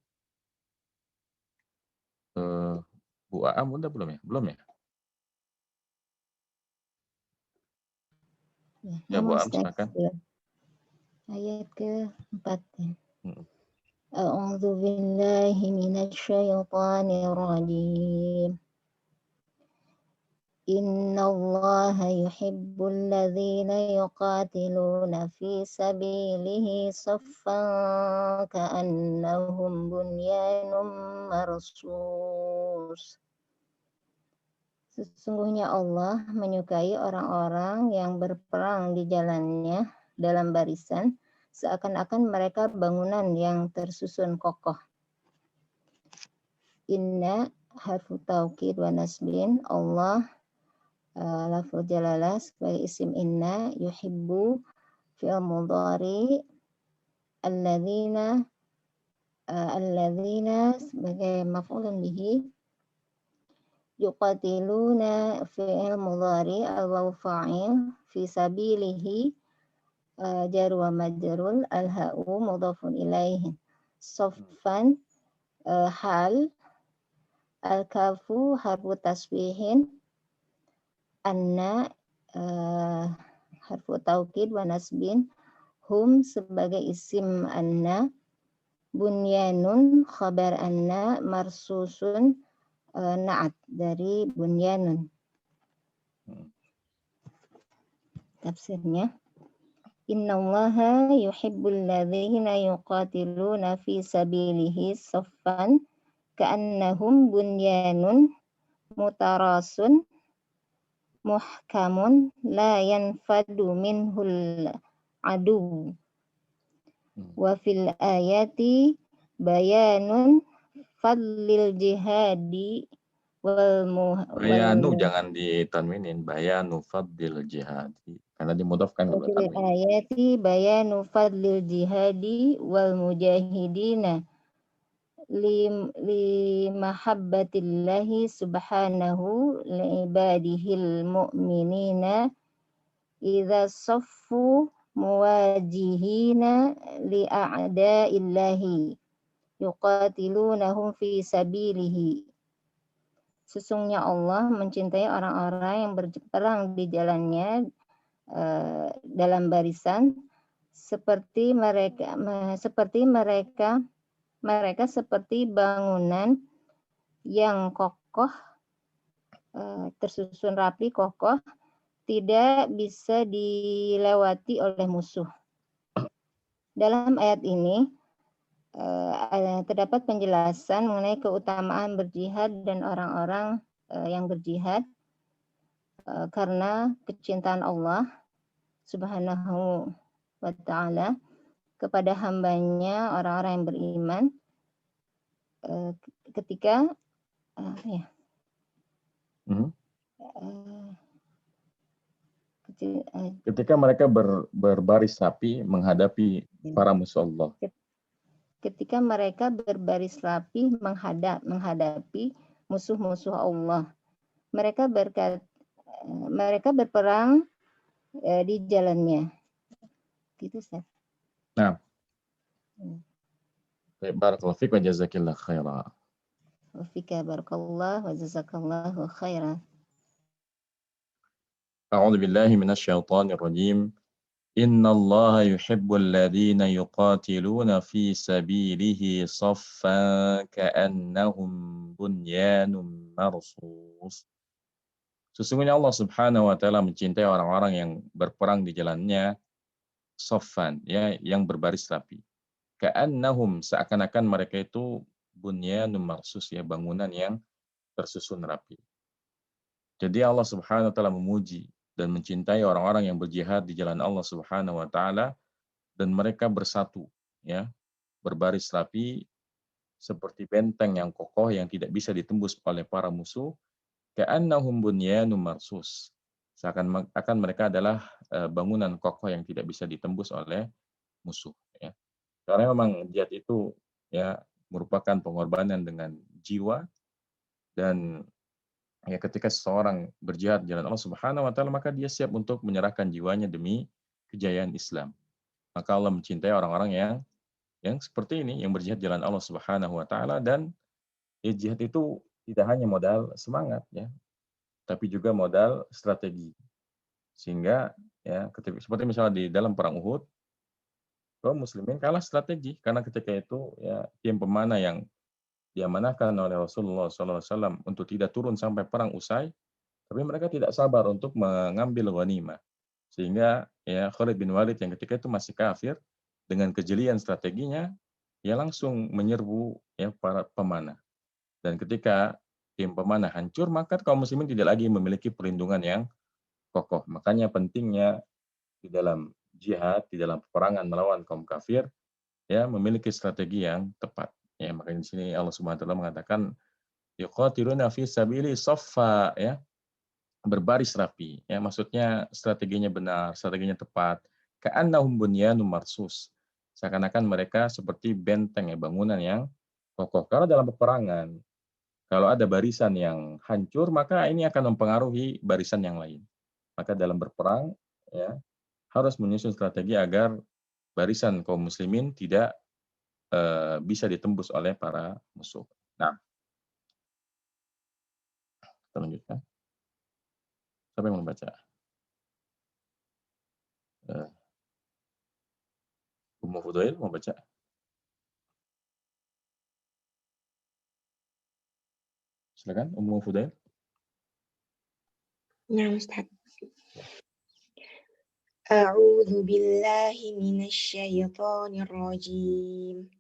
Bu Aam udah belum ya? Belum ya? Ya, Bu Aam silakan. Ayat ke-4 ya. A'udzu billahi minasyaitonir rajim. Innallaha yuhibbul ladzina yuqatiluna fi sabilihi saffan ka'annahum bunyanun marsus. Sesungguhnya Allah menyukai orang-orang yang berperang di jalannya dalam barisan, seakan-akan mereka bangunan yang tersusun kokoh. Inna harfu taukid wa nasbin. Allah lafzul jalalah sebagai isim inna, yuhibbu fi'il mudhari, alladzina sebagai maf'ulun bihi, yuqatiluna fi'il mudhari al-waw fa'il, fi sabilihi jar wa majrul, al-ha'u mudhafun ilaihi, saffan hal, al-kafu harfu tasbihin, anna harfu taukid wa nasbin, hum sebagai isim anna, bunyanun khabar anna, marsusun na'at dari bunyanun. Tafsirnya, innallaha yuhibbul ladzina yuqatiluna fi sabilihi saffan ka'annahum bunyanun mutarasun muhkamun la yanfadu minhul adu. Wa fil ayati bayanun fadlil jihadi bayanu jangan ditanwinin, bayanu fadlil jihadi karena dimudhafkan wa fil ayati bayanu fadlil jihadi wal mujahidina li mahabbatillahi subhanahu li ibadihil mu'minina idza saffu muwajihina li a'da'illahi yuqatilunahum fi sabilihi. Sesungguhnya Allah mencintai orang-orang yang berperang di jalannya dalam barisan seperti mereka seperti bangunan yang kokoh, tersusun rapi, kokoh, tidak bisa dilewati oleh musuh. Dalam ayat ini terdapat penjelasan mengenai keutamaan berjihad dan orang-orang yang berjihad karena kecintaan Allah Subhanahu wa ta'ala kepada hambanya orang-orang yang beriman. ketika Mhm. keti- Ketika mereka berbaris rapi menghadapi para musuh Allah. ketika mereka berbaris rapi menghadapi musuh-musuh Allah. Mereka berperang di jalannya. Gitu, Ustaz. Nah, barakallahu fiik wa jazakillahu khairan. Wa fika barakallah wa jazakallahu khairan. A'udzu billahi minasyaitonir rajim. Innallaha yuhibbul ladzina yuqatiluna fi sabilihi saffan ka'annahum bunyanun marsus. Sesungguhnya Allah Subhanahu wa taala mencintai orang-orang yang berperang di jalannya saffan, ya, yang berbaris rapi. Ka'annahum, seakan-akan mereka itu bunyanun marsus, ya, bangunan yang tersusun rapi. Jadi Allah Subhanahu wa taala memuji dan mencintai orang-orang yang berjihad di jalan Allah Subhanahu wa taala dan mereka bersatu, ya, berbaris rapi seperti benteng yang kokoh yang tidak bisa ditembus oleh para musuh. Ka'annahum bunyanun marsus. Seakan-akan mereka adalah bangunan kokoh yang tidak bisa ditembus oleh musuh, ya. Karena memang jihad itu, ya, merupakan pengorbanan dengan jiwa, dan ya ketika seseorang berjihad di jalan Allah Subhanahu wa taala maka dia siap untuk menyerahkan jiwanya demi kejayaan Islam. Maka Allah mencintai orang-orang yang seperti ini, yang berjihad di jalan Allah Subhanahu wa taala, dan ya, jihad itu tidak hanya modal semangat, ya, tapi juga modal strategi. Sehingga ya seperti misalnya di dalam perang Uhud, kaum muslimin kalah strategi karena ketika itu ya tim pemanah yang diamanahkan oleh Rasulullah SAW untuk tidak turun sampai perang usai, tapi mereka tidak sabar untuk mengambil ghanimah. Sehingga ya Khalid bin Walid yang ketika itu masih kafir, dengan kejelian strateginya, ya langsung menyerbu ya para pemanah. Dan ketika tim pemanah hancur, maka kaum muslimin tidak lagi memiliki perlindungan yang kokoh. Makanya pentingnya di dalam jihad, di dalam peperangan melawan kaum kafir, ya memiliki strategi yang tepat. Ya, makanya di sini Allah Subhanahu wa taala mengatakan yuqatiluna fi sabili saffa, ya, berbaris rapi. Ya, maksudnya strateginya benar, strateginya tepat. Ka'annahum bunyanun marsus. Seakan-akan mereka seperti benteng, ya, bangunan yang kokoh. Karena dalam peperangan, kalau ada barisan yang hancur, maka ini akan mempengaruhi barisan yang lain. Maka dalam berperang, ya, harus menyusun strategi agar barisan kaum muslimin tidak bisa ditembus oleh para musuh. Nah, kita lanjutkan. Siapa yang membaca? Ummu Fudail mau baca? Silakan, Ummu Fudail. Ya, Ustaz. A'udzu billahi minasyaitonir rajim.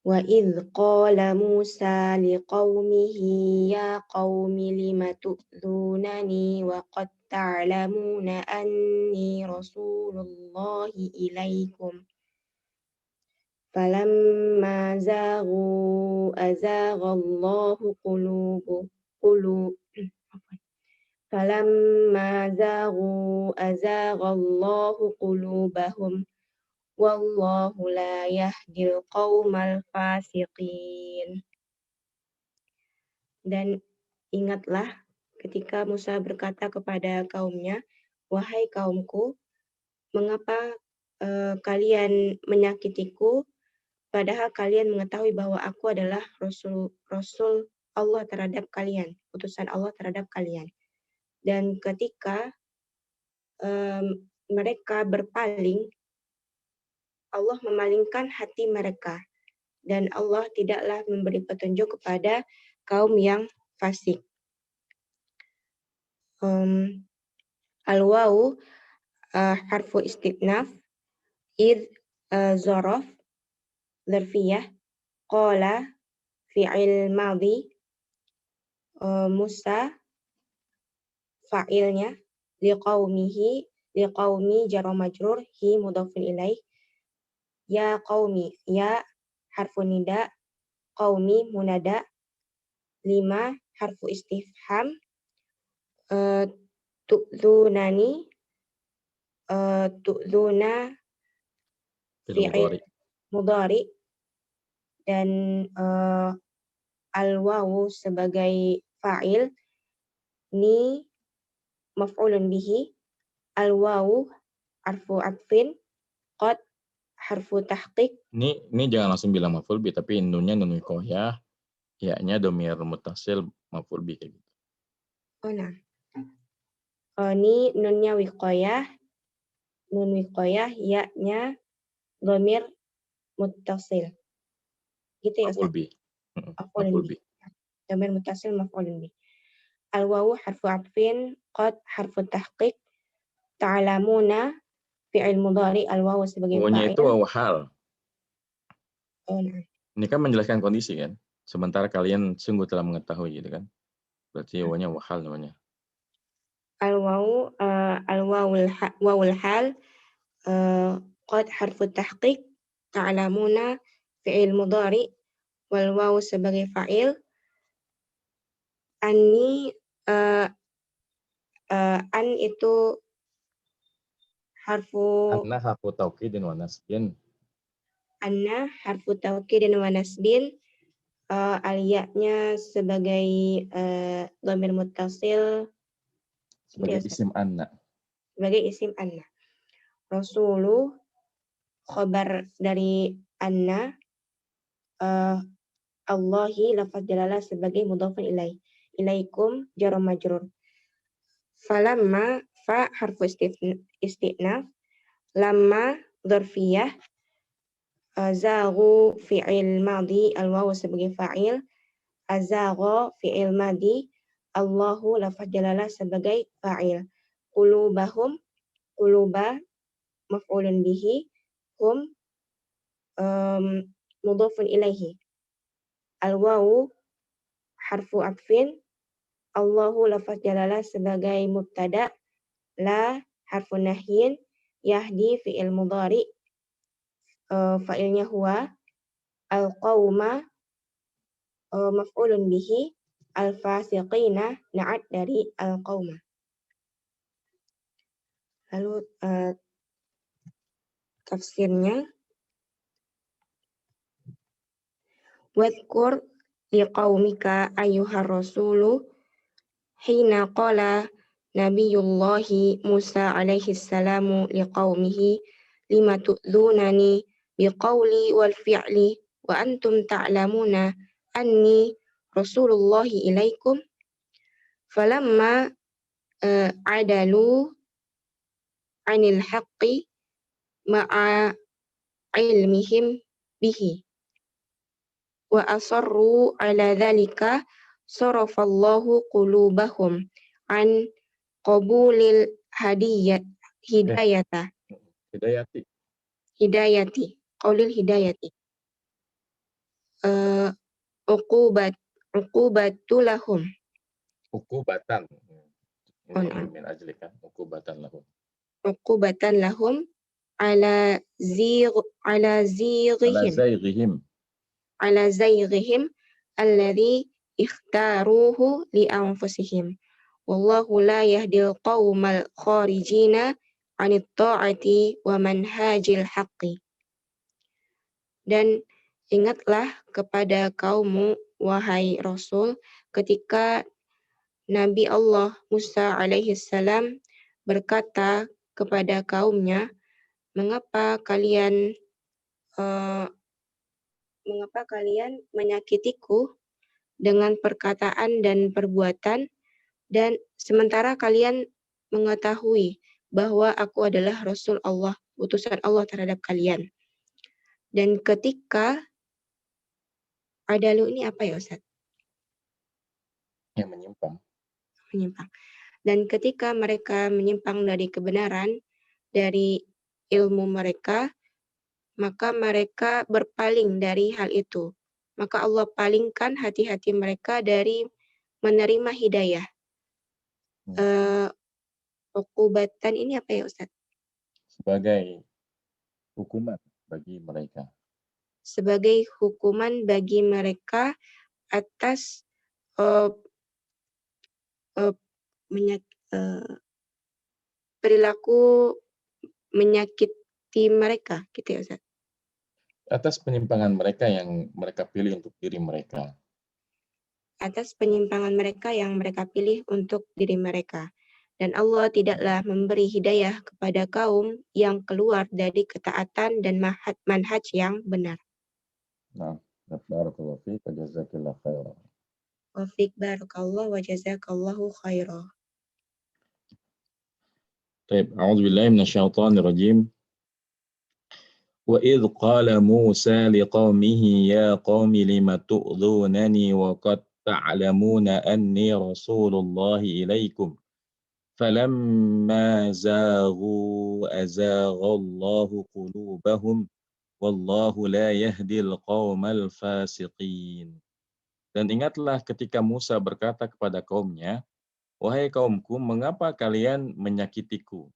Wa idh qala Musa liqaumihi ya qaumi lima tu'dzunani wa qad ta'lamuna anni rasulullahi ilaikum. Falamma zaghu azaghallahu Falamma zaghu azaghallahu qulubahum wallahu la yahdil qaumal fasiqin. Dan ingatlah ketika Musa berkata kepada kaumnya, wahai kaumku, mengapa kalian menyakitiku padahal kalian mengetahui bahwa aku adalah Rasul Allah terhadap kalian, utusan Allah terhadap kalian. Dan ketika mereka berpaling, Allah memalingkan hati mereka. Dan Allah tidaklah memberi petunjuk kepada kaum yang fasik. Al-wawu harfu istinaf, id zorof, zarfiyah, qala fi'il madhi, Musa fa'ilnya, liqaumi jar wa majrur, hi mudhafun ilaih, ya qaumi, ya harfu nida, qaumi munada. 5 harfu istifham. Tu'dzunani, tu'dzuna Fi'il mudhari. mudhari, dan al-wawu sebagai fa'il, ni maf'ulun bihi, al-wawu harfu atfin, qad harfu tahqiq. Ini jangan langsung bilang maf'ul bi, tapi nunnya nun wiqayah, ya-nya domir muttasil maf'ul bi kayak gitu. Oh, nah. Ini nunnya wiqayah, nun wiqayah, ya-nya domir muttasil. Gitu ya, Maf'ul Ustaz? bi. Maf'ulun Maf'ul bi. bi. Domir muttasil maf'ulun bi. Al-wawu harfu atfin, qad harfu tahqiq, ta'lamuna fi'il mudhari, al-wawu sebagai Wawunya itu fa'il. wawu hal. Oh, nah. Ini kan menjelaskan kondisi kan. Sementara kalian sungguh telah mengetahui gitu kan. Berarti wawunya wawu hal namanya. Al-wawu wawul hal, qad harfu tahqiq, ta'lamuna fi'il mudhari, wal wawu sebagai fa'il. Anni, an itu harfu Anna harfu taukidin wa nasbin. anna harfu taukidin wa nasbin, al-ya-nya sebagai dhamir muttasil, Sebagai isim anna. sebagai isim anna. Rasulu khabar dari anna, Allahi lafaz jalalah sebagai mudhafun ilaih. Ilaikum jar majrur. Falamma fa harfu istinaf, lamma dzarfiyah, zaghu fi'il madhi, al-wawu sebagai fa'il, azagha fi'il madhi, Allahu lafaz jalalah sebagai fa'il. Qulubahum, quluba maf'ulun bihi, hum mudhafun ilaihi. Al-wawu harfu atfin, Allahu lafaz jalalah sebagai mubtada, la harfu nahyin, yahdi fi'il mudhari, fa'ilnya huwa, al-qauma maf'ulun bihi, al-fasiqina na'at dari al-qauma. Lalu tafsirnya, wadhkur liqaumika ayyuhar rasulu hina qala Nabiyullahi Musa alaihi salamu liqaumihi lima tu'dzunani biqauli wal fi'li wa antum ta'lamuna anni rasulullahi ilaikum. Falamma adalu anil haqqi ma'a ilmihim bihi wa asarru ala dhalika sarafallahu qulubahum an qabulil hidayati qaulil hidayati uqubatu lahum Uqubatan. Min ajli kan uqubatan lahum. Uqubatan lahum ala zayghihim alladhi ikhtaruhu li anfusihim. Wallahu la yahdil qawmal kharijina anit ta'ati wa manhajil haqqi. Dan ingatlah kepada kaummu, wahai Rasul, ketika Nabi Allah Musa alaihi salam berkata kepada kaumnya, mengapa kalian menyakitiku dengan perkataan dan perbuatan, dan sementara kalian mengetahui bahwa aku adalah Rasul Allah, utusan Allah terhadap kalian. Dan ketika adalu ini apa ya Ustaz? Yang menyimpang. Dan ketika mereka menyimpang dari kebenaran, dari ilmu mereka, maka mereka berpaling dari hal itu. Maka Allah palingkan hati-hati mereka dari menerima hidayah. Uqubatan ini apa ya Ustaz? Sebagai hukuman bagi mereka. sebagai hukuman bagi mereka atas eh, eh, perilaku menyakiti mereka, gitu ya Ustaz. Atas penyimpangan mereka yang mereka pilih untuk diri mereka. Atas penyimpangan mereka yang mereka pilih untuk diri mereka. Dan Allah tidaklah memberi hidayah kepada kaum yang keluar dari ketaatan dan manhaj yang benar. Nah, barakallahu fiik wa jazakillahu khairan. Wa fiik barakallah wa jazakallahu khairah. Baik, a'udzubillahi minasyaitonir rajim. وإذ قال موسى لقومه يا قوم لم تؤذونني وقد تعلمون أني رسول الله إليكم فلما زاغوا أزاغ الله قلوبهم والله لا يهدي القوم الفاسقين. Dan ingatlah ketika Musa berkata kepada kaumnya, wahai kaumku, mengapa kalian menyakitiku?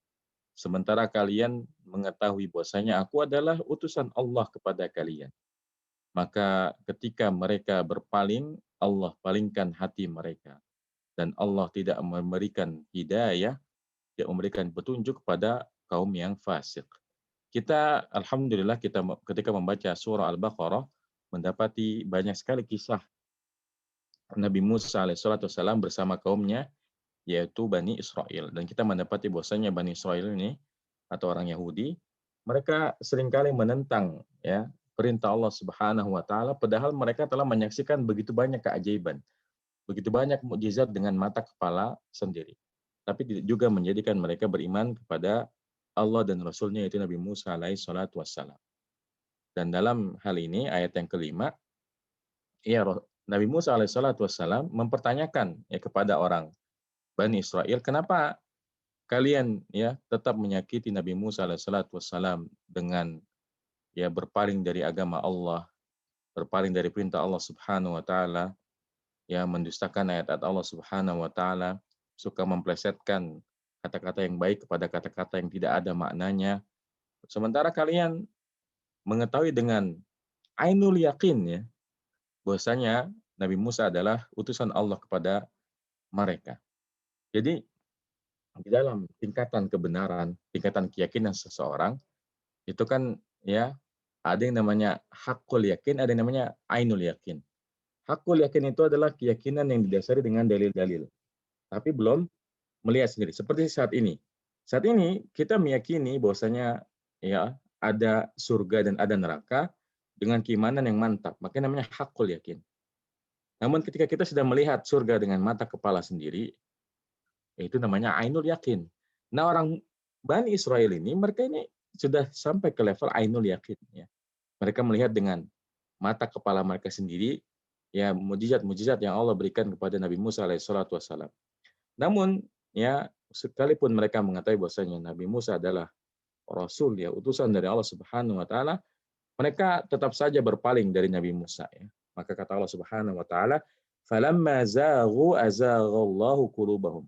Sementara kalian mengetahui bahwasanya aku adalah utusan Allah kepada kalian. Maka ketika mereka berpaling, Allah palingkan hati mereka. Dan Allah tidak memberikan hidayah, tidak memberikan petunjuk kepada kaum yang fasik. Kita, alhamdulillah, kita ketika membaca surah Al-Baqarah, mendapati banyak sekali kisah Nabi Musa alaihissalam bersama kaumnya, yaitu Bani Israel. Dan kita mendapati bahwasanya Bani Israel ini atau orang Yahudi, mereka seringkali menentang ya perintah Allah Subhanahu wa taala, padahal mereka telah menyaksikan begitu banyak keajaiban, begitu banyak mukjizat dengan mata kepala sendiri. Tapi tidak juga menjadikan mereka beriman kepada Allah dan Rasulnya, yaitu Nabi Musa alaihissalatu wassalam. Dan dalam hal ini ayat yang kelima, ya Nabi Musa alaihissalatu wassalam mempertanyakan ya kepada orang Bani Israel, kenapa kalian ya tetap menyakiti Nabi Musa alaihissalatu wassalam dengan ya berpaling dari agama Allah, berpaling dari perintah Allah Subhanahu wa taala, ya mendustakan ayat-ayat Allah Subhanahu wa taala, suka memplesetkan kata-kata yang baik kepada kata-kata yang tidak ada maknanya. Sementara kalian mengetahui dengan ainul yakin ya bahwasanya Nabi Musa adalah utusan Allah kepada mereka. Jadi di dalam tingkatan kebenaran, tingkatan keyakinan seseorang itu kan ya ada yang namanya hakul yakin, ada yang namanya ainul yakin. Hakul yakin itu adalah keyakinan yang didasari dengan dalil-dalil, tapi belum melihat sendiri. Seperti saat ini. Saat ini kita meyakini bahwasanya ya ada surga dan ada neraka dengan keimanan yang mantap, maka namanya hakul yakin. Namun ketika kita sudah melihat surga dengan mata kepala sendiri, itu namanya ainul yakin. Nah, orang Bani Israel ini, mereka ini sudah sampai ke level ainul yakin. Ya. Mereka melihat dengan mata kepala mereka sendiri, ya mujizat-mujizat yang Allah berikan kepada Nabi Musa alaihissalam. Namun, ya sekalipun mereka mengetahui bahwasanya Nabi Musa adalah Rasul, ya utusan dari Allah Subhanahu Wa Taala, mereka tetap saja berpaling dari Nabi Musa. Ya. Maka kata Allah Subhanahu Wa Taala, "Falamma zaghu azaghallahu qulubahum."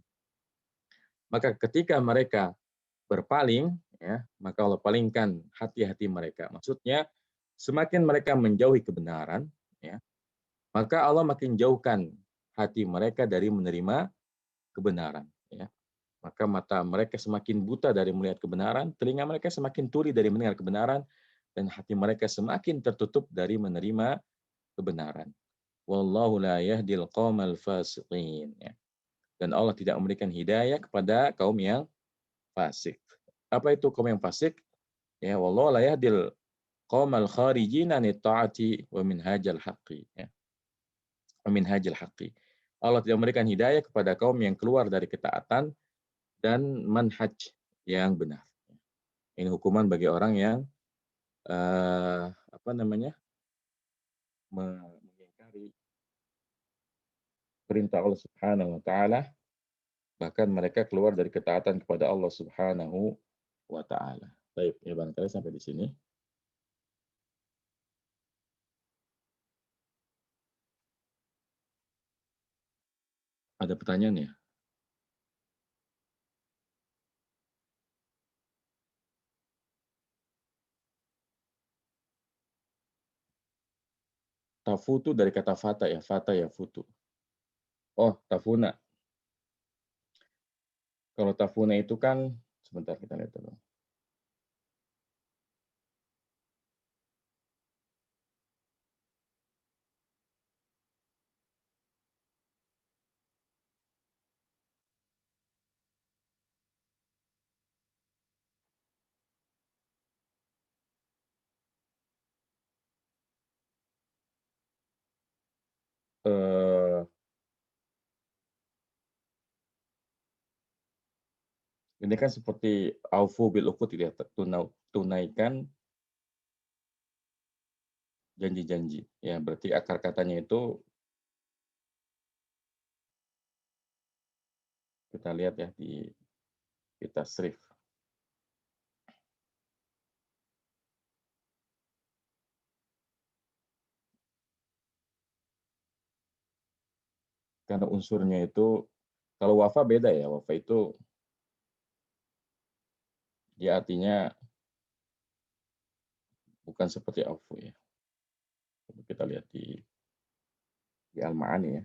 Maka ketika mereka berpaling, ya, maka Allah palingkan hati-hati mereka. Maksudnya, semakin mereka menjauhi kebenaran, ya, maka Allah makin jauhkan hati mereka dari menerima kebenaran. Ya. Maka mata mereka semakin buta dari melihat kebenaran, telinga mereka semakin tuli dari mendengar kebenaran, dan hati mereka semakin tertutup dari menerima kebenaran. Wallahu la yahdil qaumal fasiqin. Ya. Dan Allah tidak memberikan hidayah kepada kaum yang fasik. Apa itu kaum yang fasik? Ya, wallahu la yahdil qaumal kharijina anit ta'ati wa minhajal haqqi. Ya. Wa minhajal haqqi. Allah tidak memberikan hidayah kepada kaum yang keluar dari ketaatan dan manhaj yang benar. Ini hukuman bagi orang yang mengingkari perintah Allah Subhanahu wa taala, bahkan mereka keluar dari ketaatan kepada Allah Subhanahu wa taala. Baik, ya barangkali sampai di sini. Ada pertanyaan ya? tafutu dari kata fata ya futu. Oh, tafuna. Kalau tafuna itu kan, sebentar kita lihat dulu. Ini kan seperti aufu bil uqud ya, tunaikan janji-janji. Ya, berarti akar katanya itu kita lihat ya di tasrif. Karena unsurnya itu, kalau wafa beda ya, wafa itu dia artinya bukan seperti aufu ya. Kita lihat di Al-Ma'ani ya.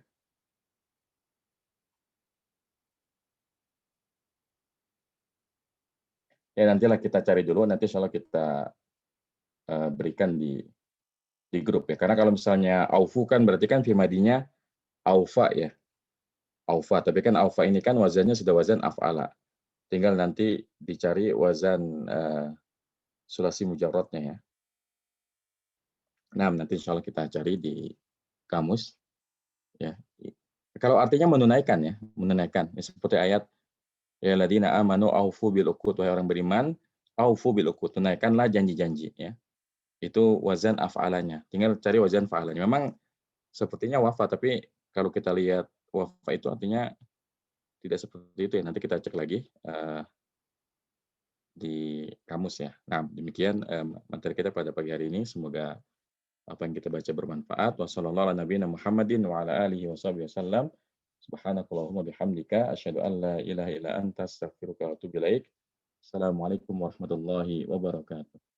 Ya nantilah kita cari dulu, nanti insyaallah kita berikan di grup ya. Karena kalau misalnya aufu kan berarti kan firmadinya aufa ya. Aufa, tapi kan aufa ini kan wazannya sudah wazan af'ala. Tinggal nanti dicari wazan sulasi mujarradnya ya. Nah, nanti insyaallah kita cari di kamus ya. Kalau artinya menunaikan ya, menunaikan. Ya, seperti ayat ya ladina amanu aufu bil uqud, wahai orang beriman, aufu bil uqud, tunaikanlah janji-janji ya. Itu wazan af'alanya. Tinggal cari wazan fa'alanya. Memang sepertinya wafa, tapi kalau kita lihat wafa itu artinya tidak seperti itu ya. Nanti kita cek lagi di kamus ya. Nah, demikian materi kita pada pagi hari ini. Semoga apa yang kita baca bermanfaat. Wassallallahu ala nabiyina Muhammadin wa ala alihi wasallam. Subhanakallahumma bihamdika asyhadu an la ilaha illa anta astaghfiruka wa atubu ilaik. Assalamualaikum warahmatullahi wabarakatuh.